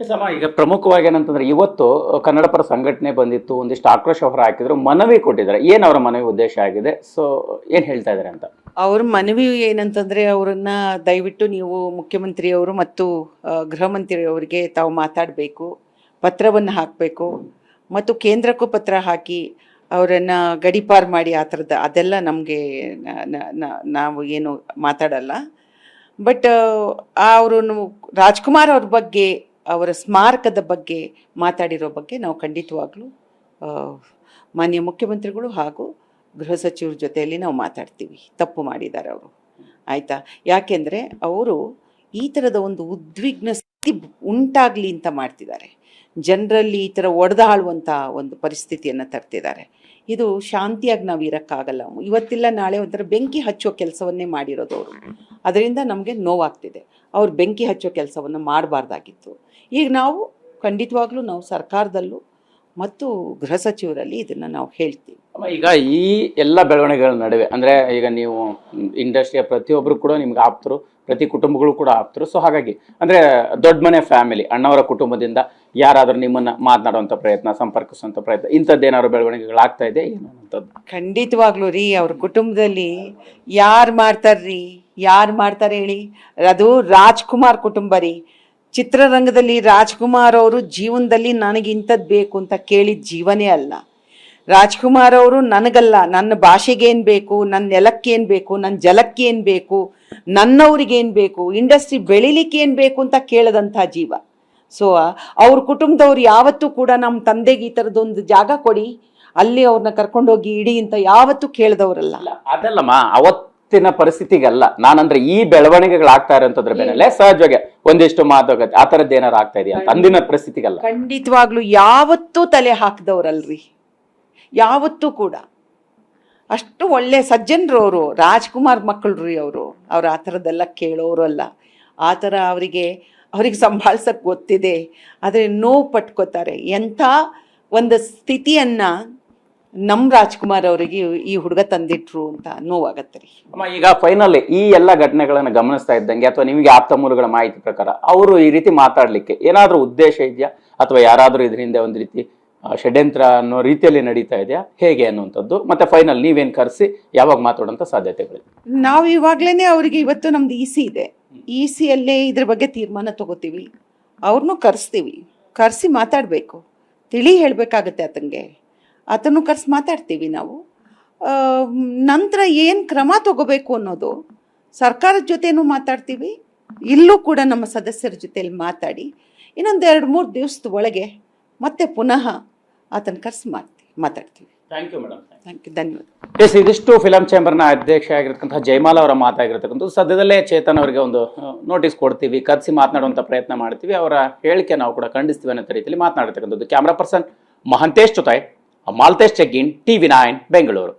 ಸಮ ಈಗ ಪ್ರಮುಖವಾಗಿ ಏನಂತಂದ್ರೆ ಇವತ್ತು ಕನ್ನಡ ಪರ ಸಂಘಟನೆ ಬಂದಿತ್ತು, ಒಂದಿಷ್ಟು ಆಕ್ರೋಶ ಹೊರ ಹಾಕಿದ್ರು, ಮನವಿ ಕೊಟ್ಟಿದ್ದಾರೆ. ಏನ್ ಅವರ ಮನವಿ ಉದ್ದೇಶ ಆಗಿದೆ? ಸೊ ಏನ್ ಹೇಳ್ತಾ ಇದಾರೆ ಅಂತ ಅವ್ರ ಮನವಿ ಏನಂತಂದರೆ, ಅವರನ್ನು ದಯವಿಟ್ಟು ನೀವು ಮುಖ್ಯಮಂತ್ರಿಯವರು ಮತ್ತು ಗೃಹ ಮಂತ್ರಿಯವರಿಗೆ ತಾವು ಮಾತಾಡಬೇಕು, ಪತ್ರವನ್ನು ಹಾಕಬೇಕು ಮತ್ತು ಕೇಂದ್ರಕ್ಕೂ ಪತ್ರ ಹಾಕಿ ಅವರನ್ನು ಗಡೀಪಾರು ಮಾಡಿ ಆ ಥರದ್ದು ಅದೆಲ್ಲ ನಮಗೆ ನಾವು ಏನು ಮಾತಾಡಲ್ಲ. ಬಟ್ ಅವರು ರಾಜ್ಕುಮಾರ್ ಅವ್ರ ಬಗ್ಗೆ, ಅವರ ಸ್ಮಾರಕದ ಬಗ್ಗೆ ಮಾತಾಡಿರೋ ಬಗ್ಗೆ ನಾವು ಖಂಡಿತವಾಗ್ಲೂ ಮಾನ್ಯ ಮುಖ್ಯಮಂತ್ರಿಗಳು ಹಾಗೂ ಗೃಹ ಸಚಿವರ ಜೊತೆಯಲ್ಲಿ ನಾವು ಮಾತಾಡ್ತೀವಿ. ತಪ್ಪು ಮಾಡಿದ್ದಾರೆ ಅವರು, ಆಯಿತಾ? ಯಾಕೆಂದರೆ ಅವರು ಈ ಥರದ ಒಂದು ಉದ್ವಿಗ್ನ ಸ್ಥಿತಿ ಉಂಟಾಗಲಿ ಅಂತ ಮಾಡ್ತಿದ್ದಾರೆ. ಜನರಲ್ಲಿ ಈ ಥರ ಒಡೆದಾಳುವಂಥ ಒಂದು ಪರಿಸ್ಥಿತಿಯನ್ನು ತರ್ತಿದ್ದಾರೆ. ಇದು ಶಾಂತಿಯಾಗಿ ನಾವು ಇರೋಕ್ಕಾಗಲ್ಲ. ಇವತ್ತಿಲ್ಲ ನಾಳೆ ಒಂಥರ ಬೆಂಕಿ ಹಚ್ಚೋ ಕೆಲಸವನ್ನೇ ಮಾಡಿರೋದು ಅವರು. ಅದರಿಂದ ನಮಗೆ ನೋವಾಗ್ತಿದೆ. ಅವ್ರು ಬೆಂಕಿ ಹಚ್ಚೋ ಕೆಲಸವನ್ನು ಮಾಡಬಾರ್ದಾಗಿತ್ತು. ಈಗ ನಾವು ಖಂಡಿತವಾಗ್ಲೂ ನಾವು ಸರ್ಕಾರದಲ್ಲೂ ಮತ್ತು ಗೃಹ ಸಚಿವರಲ್ಲಿ ಇದನ್ನು ನಾವು ಹೇಳ್ತೀವಿ. ಈಗ ಈ ಎಲ್ಲ ಬೆಳವಣಿಗೆಗಳ ನಡುವೆ ಅಂದ್ರೆ ಈಗ ನೀವು ಇಂಡಸ್ಟ್ರಿಯ ಪ್ರತಿಯೊಬ್ಬರು ಕೂಡ ನಿಮ್ಗೆ ಆಪ್ತರು, ಪ್ರತಿ ಕುಟುಂಬಗಳು ಕೂಡ ಆಪ್ತರು. ಸೊ ಹಾಗಾಗಿ ಅಂದ್ರೆ ದೊಡ್ಡ ಮನೆ ಫ್ಯಾಮಿಲಿ, ಅಣ್ಣವರ ಕುಟುಂಬದಿಂದ ಯಾರಾದ್ರೂ ನಿಮ್ಮನ್ನ ಮಾತನಾಡುವಂಥ ಪ್ರಯತ್ನ, ಸಂಪರ್ಕಿಸುವಂಥ ಪ್ರಯತ್ನ, ಇಂಥದ್ದೇನಾದ್ರು ಬೆಳವಣಿಗೆಗಳಾಗ್ತಾ ಇದೆ ಏನಂತದ್ದು? ಖಂಡಿತವಾಗ್ಲೂ ರೀ, ಅವ್ರ ಕುಟುಂಬದಲ್ಲಿ ಯಾರು ಮಾಡ್ತಾರ್ರಿ? ಯಾರು ಮಾಡ್ತಾರೆ ಹೇಳಿ? ಅದು ರಾಜ್ಕುಮಾರ್ ಕುಟುಂಬ ರೀ. ಚಿತ್ರರಂಗದಲ್ಲಿ ರಾಜ್ಕುಮಾರ್ ಅವರು ಜೀವನದಲ್ಲಿ ನನಗಿಂಥದ್ದು ಬೇಕು ಅಂತ ಕೇಳಿದ ಜೀವನೇ ಅಲ್ಲ. ರಾಜ್ಕುಮಾರ್ ಅವರು ನನಗಲ್ಲ, ನನ್ನ ಭಾಷೆಗೇನು ಬೇಕು, ನನ್ನ ನೆಲಕ್ಕೇನು ಬೇಕು, ನನ್ನ ಜಲಕ್ಕೇನು ಬೇಕು, ನನ್ನವ್ರಿಗೇನು ಬೇಕು, ಇಂಡಸ್ಟ್ರಿ ಬೆಳಿಲಿಕ್ಕೆ ಏನು ಬೇಕು ಅಂತ ಕೇಳದಂಥ ಜೀವ. ಸೊ ಅವ್ರ ಕುಟುಂಬದವ್ರು ಯಾವತ್ತೂ ಕೂಡ ನಮ್ಮ ತಂದೆಗೆ ಈ ಥರದೊಂದು ಜಾಗ ಕೊಡಿ, ಅಲ್ಲಿ ಅವ್ರನ್ನ ಕರ್ಕೊಂಡೋಗಿ ಇಡಿ ಅಂತ ಯಾವತ್ತೂ ಕೇಳಿದವರಲ್ಲ. ಅದಲ್ಲಮ್ಮ, ಅವತ್ತಿನ ಪರಿಸ್ಥಿತಿಗಲ್ಲ ನಾನಂದ್ರೆ ಈ ಬೆಳವಣಿಗೆಗಳಾಗ್ತಾ ಇರೋಂಥದ್ರ ಬೆನ್ನಲ್ಲೇ ಸಹಜವಾಗಿ ಒಂದಿಷ್ಟು ಮಾತುಕತೆ ಆ ಥರದ್ದು ಏನಾರು ಆಗ್ತಾ ಇದೆಯಾ ಅಂತ ಅಂದಿನ ಪರಿಸ್ಥಿತಿಗಲ್ಲ. ಖಂಡಿತವಾಗ್ಲೂ ಯಾವತ್ತೂ ತಲೆ ಹಾಕಿದವ್ರಲ್ರಿ, ಯಾವತ್ತೂ ಕೂಡ. ಅಷ್ಟು ಒಳ್ಳೆ ಸಜ್ಜನರು ಅವರು, ರಾಜ್ಕುಮಾರ್ ಮಕ್ಕಳು ರೀ ಅವರು. ಅವ್ರು ಆ ಥರದ್ದೆಲ್ಲ ಕೇಳೋರು ಅಲ್ಲ. ಆ ಥರ ಅವರಿಗೆ ಸಂಭಾಳ್ಸಕ್ಕೆ ಗೊತ್ತಿದೆ, ಆದರೆ ನೋವು ಪಟ್ಕೋತಾರೆ. ಎಂಥ ಒಂದು ಸ್ಥಿತಿಯನ್ನು ನಮ್ಮ ರಾಜ್ಕುಮಾರ್ ಅವರಿಗೆ ಈ ಹುಡುಗ ತಂದಿಟ್ರು ಅಂತ ನೋವಾಗತ್ತೆ ರೀ. ಈಗ ಫೈನಲ್ ಈ ಎಲ್ಲ ಘಟನೆಗಳನ್ನು ಗಮನಿಸ್ತಾ ಇದ್ದಂಗೆ ಅಥವಾ ನಿಮಗೆ ಆಪ್ತ ಮೂಲಗಳ ಮಾಹಿತಿ ಪ್ರಕಾರ ಅವರು ಈ ರೀತಿ ಮಾತಾಡ್ಲಿಕ್ಕೆ ಏನಾದ್ರೂ ಉದ್ದೇಶ ಇದೆಯಾ, ಅಥವಾ ಯಾರಾದ್ರೂ ಇದರಿಂದ ಒಂದು ರೀತಿ ಷಡ್ಯಂತ್ರ ಅನ್ನೋ ರೀತಿಯಲ್ಲಿ ನಡೀತಾ ಇದೆಯಾ, ಹೇಗೆ ಅನ್ನುವಂಥದ್ದು? ಮತ್ತೆ ಫೈನಲ್ ನೀವೇನು ಕರೆಸಿ ಯಾವಾಗ ಮಾತಾಡೋಂಥ ಸಾಧ್ಯತೆಗಳು? ನಾವು ಇವಾಗಲೇ ಅವರಿಗೆ ಇವತ್ತು ನಮ್ದು EC ಇದೆ, ECಯಲ್ಲೇ ಇದ್ರ ಬಗ್ಗೆ ತೀರ್ಮಾನ ತಗೋತೀವಿ. ಅವ್ರನ್ನೂ ಕರೆಸಿ ಮಾತಾಡಬೇಕು, ತಿಳಿ ಹೇಳಬೇಕಾಗತ್ತೆ ಆತನೂ ಕರೆಸಿ ಮಾತಾಡ್ತೀವಿ ನಾವು. ನಂತರ ಏನು ಕ್ರಮ ತಗೋಬೇಕು ಅನ್ನೋದು ಸರ್ಕಾರದ ಜೊತೆನೂ ಮಾತಾಡ್ತೀವಿ. ಇಲ್ಲೂ ಕೂಡ ನಮ್ಮ ಸದಸ್ಯರ ಜೊತೆಯಲ್ಲಿ ಮಾತಾಡಿ ಇನ್ನೊಂದು 2-3 ದಿವಸದ ಒಳಗೆ ಮತ್ತೆ ಪುನಃ ಆತನ ಕರೆಸಿ ಮಾತಾಡ್ತೀವಿ. Thank you madam. Thank you, ಧನ್ಯವಾದ. ಎಸ್, ಇದಿಷ್ಟು ಫಿಲಂ ಚೇಂಬರ್ನ ಅಧ್ಯಕ್ಷ ಆಗಿರ್ತಕ್ಕಂಥ ಜಯಮಾಲ ಅವರ ಮಾತಾಗಿರ್ತಕ್ಕಂಥದ್ದು. ಸದ್ಯದಲ್ಲೇ ಚೇತನ್ ಅವರಿಗೆ ಒಂದು ನೋಟಿಸ್ ಕೊಡ್ತೀವಿ, ಕರೆಸಿ ಮಾತನಾಡುವಂಥ ಪ್ರಯತ್ನ ಮಾಡ್ತೀವಿ, ಅವರ ಹೇಳಿಕೆ ನಾವು ಕೂಡ ಖಂಡಿಸ್ತೀವಿ ಅನ್ನೋ ರೀತಿಯಲ್ಲಿ ಮಾತನಾಡಿರ್ತಕ್ಕಂಥದ್ದು. ಕ್ಯಾಮ್ರಾ ಪರ್ಸನ್ ಮಹಂತೇಶ್ ಜೊತೆ ಮಾಲ್ತೇಶ್ ಚೆಗ್ಗಿನ್, TV9 ಬೆಂಗಳೂರು.